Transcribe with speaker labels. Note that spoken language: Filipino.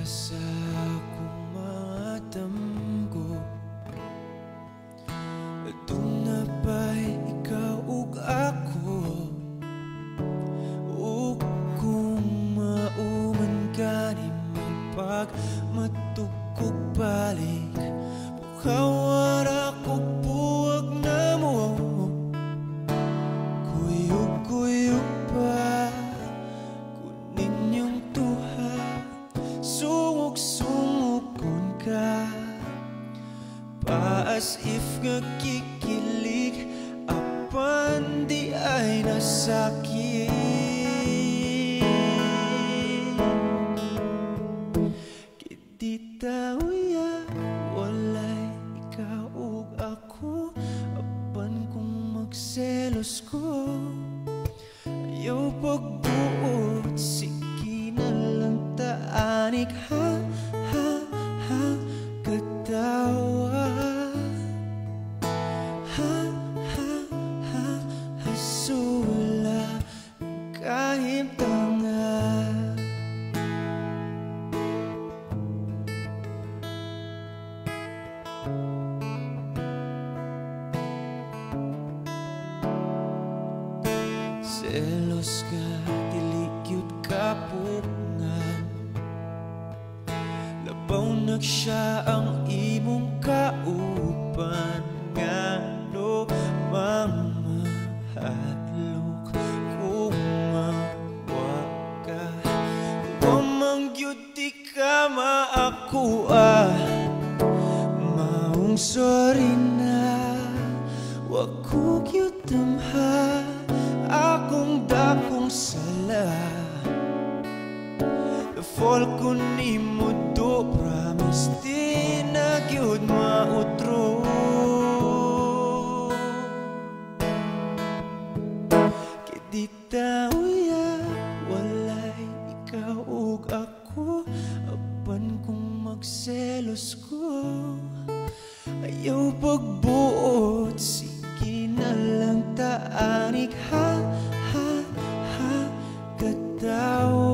Speaker 1: sa akong mga damgo, doon na ba'y ikaw ug ako? O kung mauman ka ni magpag matugkog balik, bukawar ako buwag na mo, kuyog-kuyog pa kunin yung tuha, sungog-sungugon ka pa as if nga kikilig apan di ay nasakit. Kiti tauya walay ikaw ug ako, apan kung magselos ko ayaw pagbuot, sige na lang taanik ha ha ha katawa ha ha ha hasula kahit tanga. Selos ka, dili gyud ka pungan, labaw nagsiya ang imong kauban, ngano mamahadlok kung mawa ka, wamang gyud di ka maakuha, maong sorry na wa ko gyud damha akong dakong sala. The-fall ko ni mo do, promise di na gyud mautro. Kiti tauya walay ikaw ug ako, apan kung magselos ko ayaw pagbuot, sige na lang taanik ha ha ha katawa.